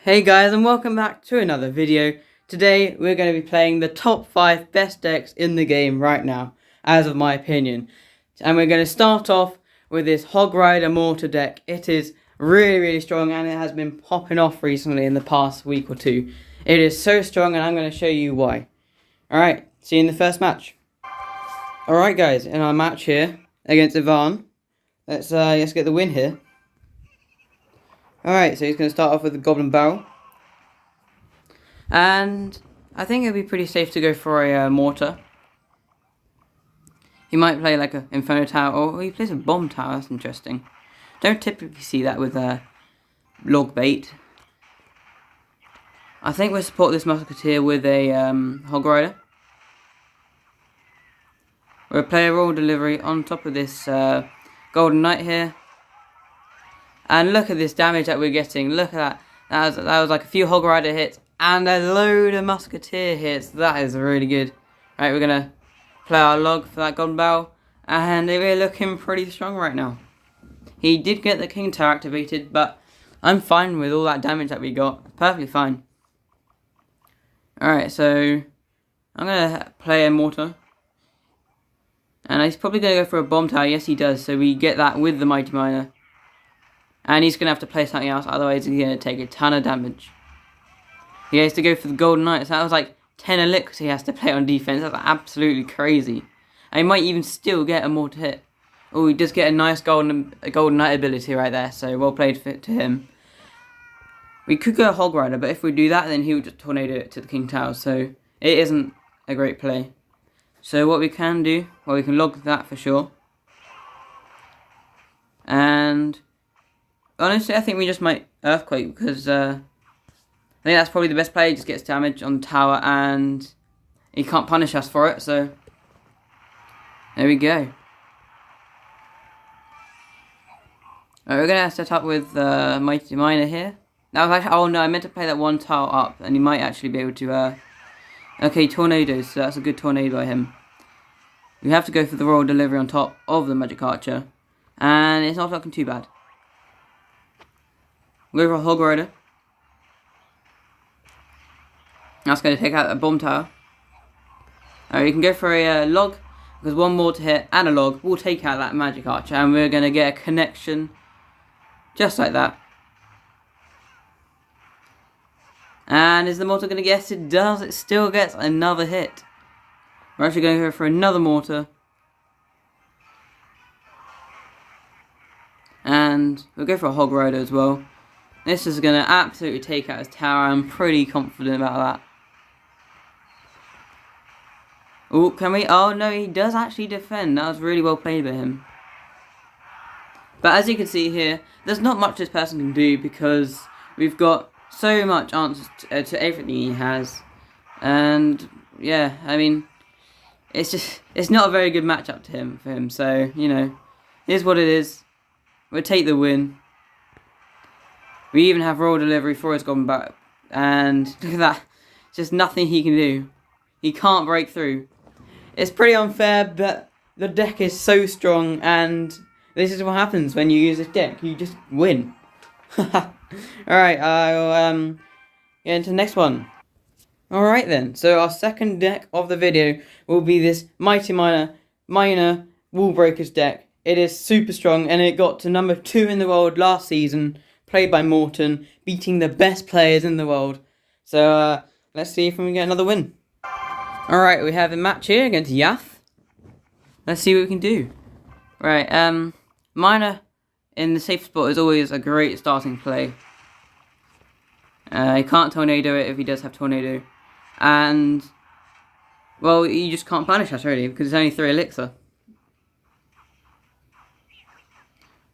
Hey guys, and welcome back to another video. Today we're going to be playing the top 5 best decks in the game right now, as of my opinion. And we're going to start off with this Hog Rider Mortar deck. It is really strong and it has been popping off recently in the past week or two. It is so strong and I'm going to show you why. Alright, see you in the first match. Alright guys, in our match here against Ivan, let's get the win here. Alright, so he's going to start off with the Goblin Barrel. And I think it would be pretty safe to go for a Mortar. He might play like an Inferno Tower, or he plays a Bomb Tower, that's interesting. Don't typically see that with Log Bait. I think we'll support this Musketeer with a Hog Rider. We'll play a Royal Delivery on top of this Golden Knight here. And look at this damage that we're getting. Look at that. That was like a few Hog Rider hits and a load of Musketeer hits. That is really good. Right, we're going to play our log for that Golden Barrel. And we're looking pretty strong right now. He did get the King Tower activated, but I'm fine with all that damage that we got. Perfectly fine. Alright, so I'm going to play a Mortar. And he's probably going to go for a Bomb Tower. Yes, he does. So we get that with the Mighty Miner. And he's going to have to play something else, otherwise he's going to take a ton of damage. He has to go for the Golden Knight, so that was like 10 elixirs he has to play on defense. That's absolutely crazy. And he might even still get a Mortar hit. Oh, he does get a nice Golden Knight ability right there, so well played to him. We could go Hog Rider, but if we do that, then he would just tornado it to the King Tower, so it isn't a great play. So what we can do, well, we can log that for sure. And honestly, I think we just might Earthquake because I think that's probably the best play. He just gets damage on the tower and he can't punish us for it, so there we go. Alright, we're going to set up with Mighty Miner here. That was actually, oh no, I meant to play that one tile up and he might actually be able to, okay, Tornadoes, so that's a good Tornado by him. We have to go for the Royal Delivery on top of the Magic Archer and it's not looking too bad. We'll go for a Hog Rider. That's going to take out a Bomb Tower. Alright, you can go for a log, because one more to hit and a log will take out that Magic Archer, and we're going to get a connection just like that. And is the Mortar going to guess? It does. It still gets another hit. We're actually going to go for another Mortar. And we'll go for a Hog Rider as well. This is going to absolutely take out his tower. I'm pretty confident about that. Oh, can we? Oh, no, he does actually defend. That was really well played by him. But as you can see here, there's not much this person can do because we've got so much answers to everything he has. And, yeah, I mean, it's not a very good matchup for him. So, you know, here's what it is. We'll take the win. We even have Royal Delivery for his Goblin Barrel. And look at that. Just nothing he can do. He can't break through. It's pretty unfair, but the deck is so strong. And this is what happens when you use this deck. You just win. Alright, I'll get into the next one. Alright then. So our second deck of the video will be this Mighty Miner Wall Breakers deck. It is super strong and it got to number 2 in the world last season. Played by Morten, beating the best players in the world. So, let's see if we can get another win. Alright, we have a match here against Yath. Let's see what we can do. Right, Miner in the safe spot is always a great starting play. He can't Tornado it if he does have Tornado. And, well, you just can't punish us really, because it's only 3 elixir.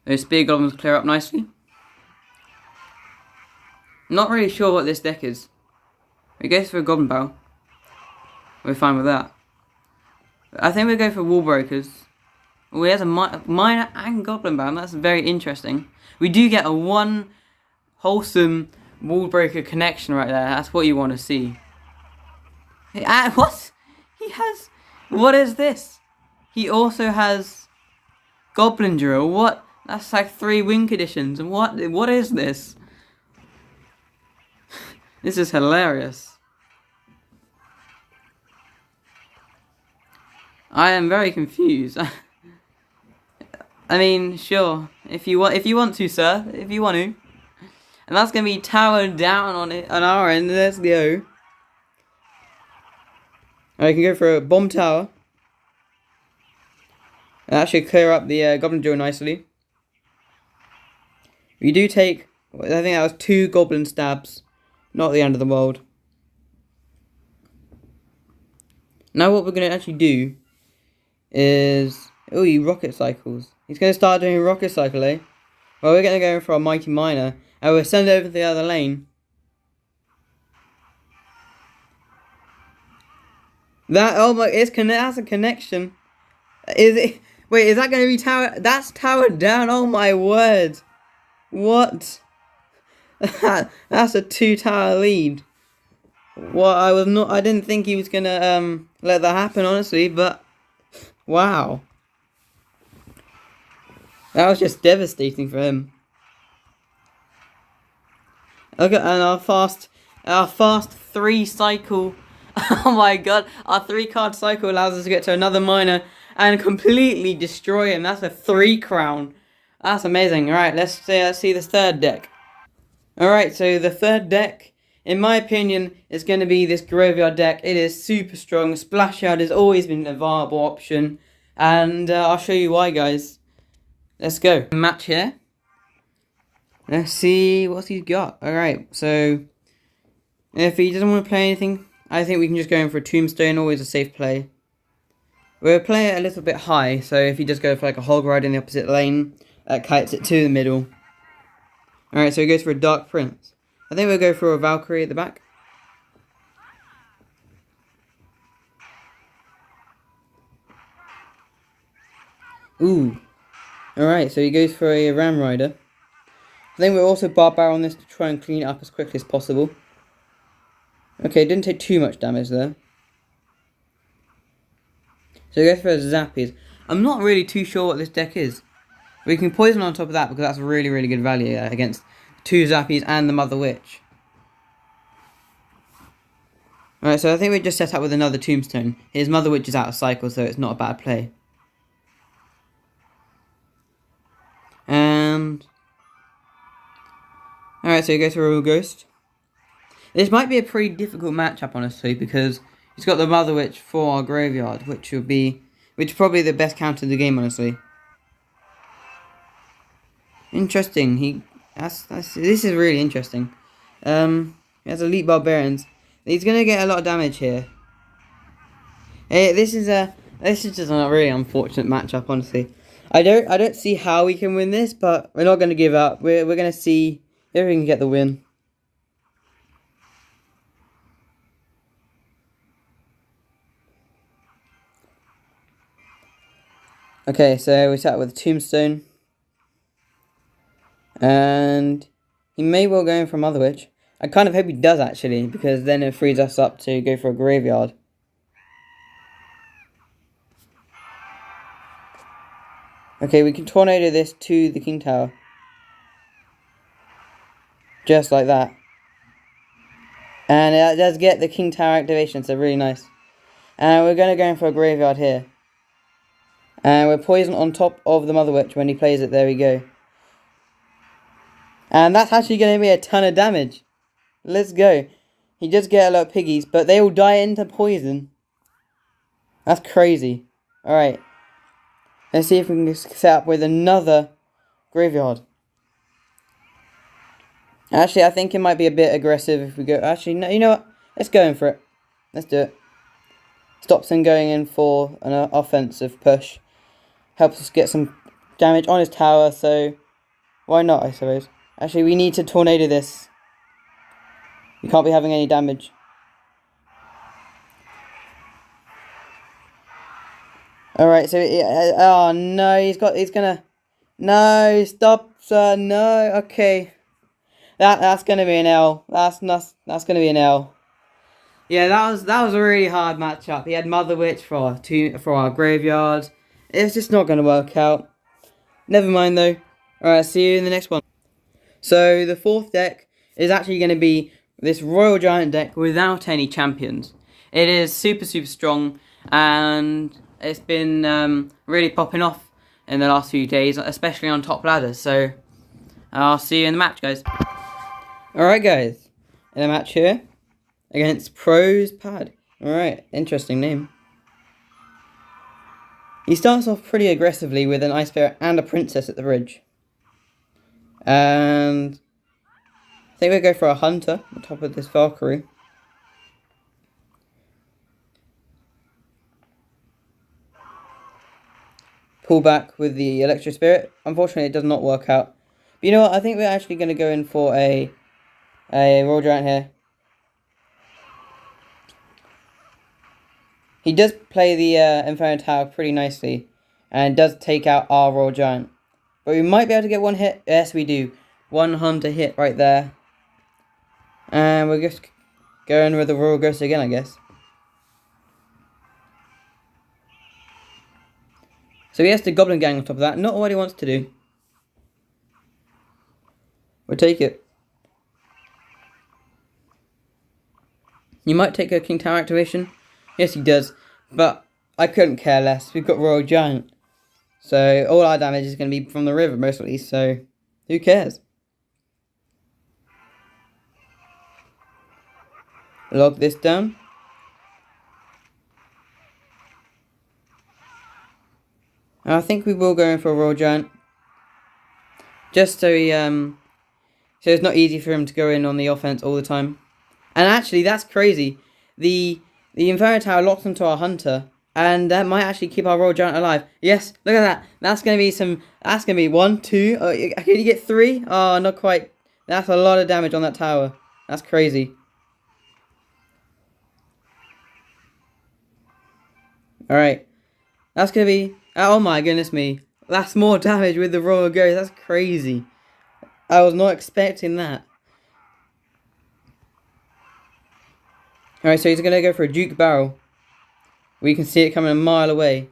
Those Spear Goblins clear up nicely. Not really sure what this deck is. We go for a Goblin Barrel. We're fine with that. I think we go for Wall Breakers. Oh, he has a Miner and Goblin Barrel. That's very interesting. We do get a one wholesome Wall Breaker connection right there. That's what you want to see. What? He has... What is this? He also has Goblin Drill. What? That's like 3 win conditions. And what is this? This is hilarious. I am very confused. I mean, sure, if you want to, sir, if you want to. And that's gonna be towered down on our end. Let's go. I can go for a bomb tower. And that should clear up the goblin drill nicely. We do take, I think that was 2 goblin stabs. Not the end of the world. Now what we're going to actually do is... Oh, he rocket cycles. He's going to start doing rocket cycle, eh? Well, we're going to go in for a mighty miner. And we'll send it over to the other lane. That, oh my, that's a connection. Is it... Wait, is that going to be tower... That's towered down, oh my word. What? That's a 2-tower lead. Well, I didn't think he was gonna let that happen, honestly, but wow. That was just devastating for him. Look at, and our fast 3 cycle. Oh my god, our 3-card cycle allows us to get to another miner and completely destroy him. That's a 3 crown. That's amazing. Alright, let's see this third deck. Alright, so the third deck, in my opinion, is going to be this graveyard deck. It is super strong. Splash Yard has always been a viable option. And I'll show you why, guys. Let's go. Match here. Let's see what he's got. Alright, so if he doesn't want to play anything, I think we can just go in for a Tombstone. Always a safe play. We'll play it a little bit high, so if he does go for like a Hog Ride in the opposite lane, that kites it to the middle. Alright, so he goes for a Dark Prince. I think we'll go for a Valkyrie at the back. Ooh. Alright, so he goes for a Ram Rider. I think we'll also Barbarian on this to try and clean it up as quickly as possible. Okay, didn't take too much damage there. So he goes for a Zappies. I'm not really too sure what this deck is. We can poison on top of that because that's really, really good value against 2 Zappies and the Mother Witch. Alright, so I think we just set up with another Tombstone. His Mother Witch is out of cycle, so it's not a bad play. And... Alright, so he goes for a Royal Ghost. This might be a pretty difficult matchup, honestly, because he's got the Mother Witch for our graveyard, which is probably the best counter in the game, honestly. Interesting. This is really interesting. He has Elite Barbarians. He's gonna get a lot of damage here. Hey, this is just a really unfortunate matchup, honestly. I don't see how we can win this, but we're not gonna give up. We're gonna see if we can get the win. Okay, so we start with a Tombstone. And he may well go in for Mother Witch. I kind of hope he does, actually, because then it frees us up to go for a graveyard. Okay, we can tornado this to the King Tower. Just like that. And it does get the King Tower activation, so really nice. And we're going to go in for a graveyard here. And we're poisoned on top of the Mother Witch when he plays it. There we go. And that's actually going to be a ton of damage. Let's go. He does get a lot of piggies, but they all die into poison. That's crazy. Alright. Let's see if we can set up with another graveyard. Actually, I think it might be a bit aggressive if we go... Actually, no, you know what? Let's go in for it. Let's do it. Stops him going in for an offensive push. Helps us get some damage on his tower, so... Why not, I suppose? Actually, we need to tornado this. We can't be having any damage. Alright, so... oh, no, he's gonna... No, stop, sir, no, okay. That's gonna be an L. That's gonna be an L. Yeah, that was a really hard matchup. He had Mother Witch for our graveyard. It's just not gonna work out. Never mind though. Alright, see you in the next one. So the fourth deck is actually gonna be this Royal Giant deck without any champions. It is super strong, and it's been really popping off in the last few days, especially on top ladders. So I'll see you in the match, guys. Alright guys, in the match here against Pro's Pad. Alright, interesting name. He starts off pretty aggressively with an Ice Spirit and a Princess at the bridge. And I think we'll go for a Hunter on top of this Valkyrie. Pull back with the Electro Spirit. Unfortunately, it does not work out. But you know what? I think we're actually going to go in for a Royal Giant here. He does play the Inferno Tower pretty nicely, and does take out our Royal Giant. But we might be able to get one hit. Yes, we do. One Hunter hit right there. And we're just going with the Royal Ghost again, I guess. So he has the Goblin Gang on top of that. Not what he wants to do. We'll take it. You might take a King Tower activation. Yes, he does. But I couldn't care less. We've got Royal Giant. So all our damage is going to be from the river mostly. So who cares? Log this down. I think we will go in for a Royal Giant. Just so he, so it's not easy for him to go in on the offense all the time. And actually, that's crazy. The Inferno Tower locks onto our Hunter, and that might actually keep our Royal Giant alive. Yes, look at that. That's going to be some, that's going to be 1, 2, can you get 3? Oh, not quite. That's a lot of damage on that tower. That's crazy. Alright. That's going to be, oh my goodness me. That's more damage with the Royal Ghost. That's crazy. I was not expecting that. Alright, so he's going to go for a Duke Barrel. We can see it coming a mile away.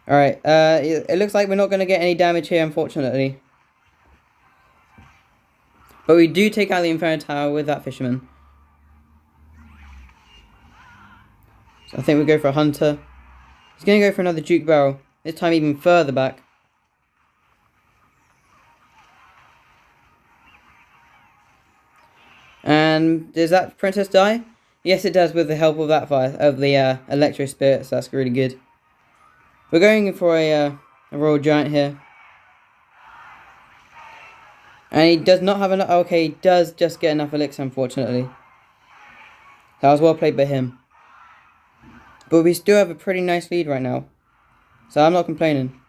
Alright, it looks like we're not going to get any damage here, unfortunately. But we do take out the Inferno Tower with that Fisherman. So I think we'll go for a Hunter. He's going to go for another Duke Barrel. This time even further back. And does that Princess die? Yes, it does with the help of that fire, of the Electro Spirit, so that's really good. We're going for a Royal Giant here. And he does not have enough, okay, he does just get enough elixir, unfortunately. That was well played by him. But we still have a pretty nice lead right now. So I'm not complaining.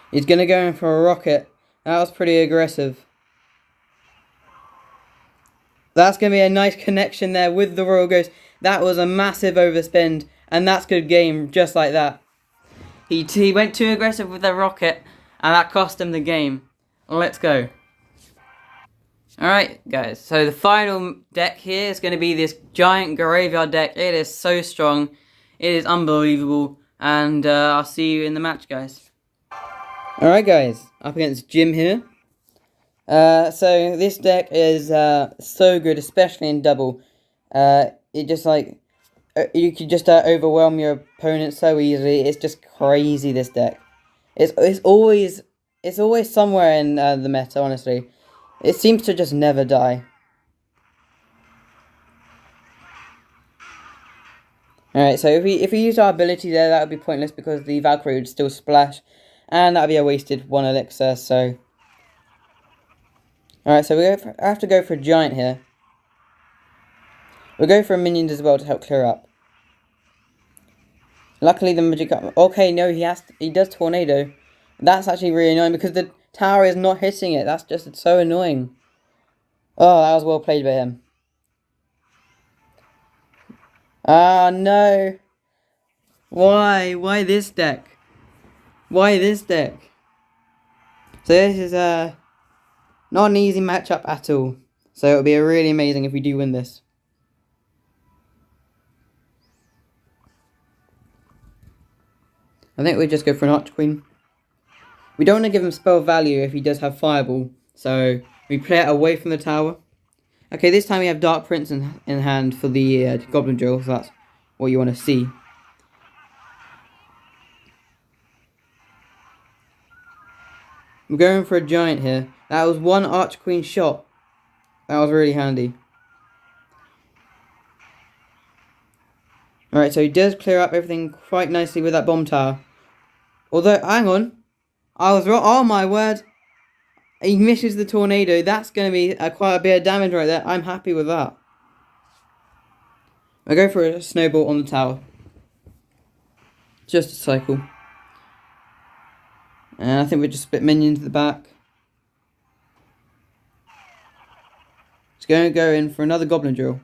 He's going to go in for a rocket. That was pretty aggressive. That's going to be a nice connection there with the Royal Ghost. That was a massive overspend. And that's good game, just like that. He went too aggressive with the rocket. And that cost him the game. Let's go. Alright, guys. So the final deck here is going to be this giant graveyard deck. It is so strong. It is unbelievable. And I'll see you in the match, guys. Alright, guys. Up against Jim here. So this deck is so good, especially in double. It just like, you could just overwhelm your opponent so easily. It's just crazy, this deck. It's always somewhere in the meta, honestly. It seems to just never die. Alright, so if we use our ability there, that would be pointless because the Valkyrie would still splash. And that would be a wasted 1 elixir, so... Alright, so I have to go for a Giant here. We'll go for a Minions as well to help clear up. Luckily the magic... Okay, no, he does Tornado. That's actually really annoying because the tower is not hitting it. That's just so annoying. Oh, that was well played by him. Ah, no. Why? Why this deck? Why this deck? So this is not an easy matchup at all. So it'll be really amazing if we do win this. I think we just go for an Arch Queen. We don't want to give him spell value if he does have Fireball, so we play it away from the tower. Okay, this time we have Dark Prince in hand for the Goblin Drill, so that's what you want to see. We're going for a Giant here. That was one Arch Queen shot. That was really handy. Alright, so he does clear up everything quite nicely with that bomb tower. Although, hang on. I was wrong. Oh my word. He misses the tornado. That's going to be quite a bit of damage right there. I'm happy with that. I go for a snowball on the tower. Just a cycle. And I think we just split minions to the back. It's going to go in for another Goblin Drill.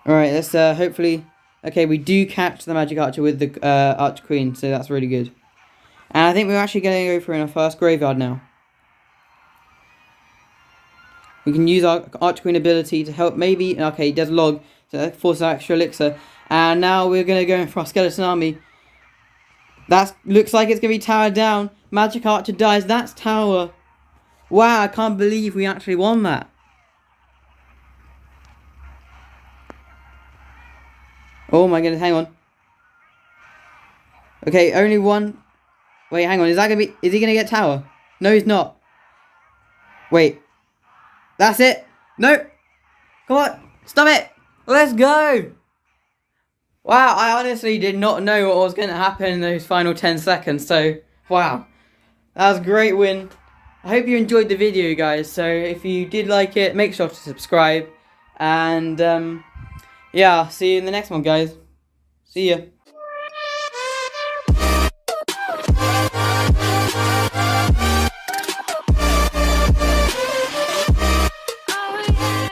Alright, let's hopefully... Okay, we do catch the Magic Archer with the Arch Queen, so that's really good. And I think we're actually going to go for our first Graveyard now. We can use our Arch Queen ability to help maybe... Okay, he does log, so that forces our extra elixir. And now we're going to go in for our Skeleton Army. That looks like it's going to be towered down. Magic Archer dies, that's tower. Wow, I can't believe we actually won that. Oh my goodness, hang on. Okay, only one. Wait, hang on, is that gonna be... Is he gonna get tower? No, he's not. Wait. That's it. No. Come on. Stop it. Let's go. Wow, I honestly did not know what was going to happen in those final 10 seconds. So, wow. That was a great win. I hope you enjoyed the video, guys. So, if you did like it, make sure to subscribe. And, yeah, see you in the next one, guys. See ya.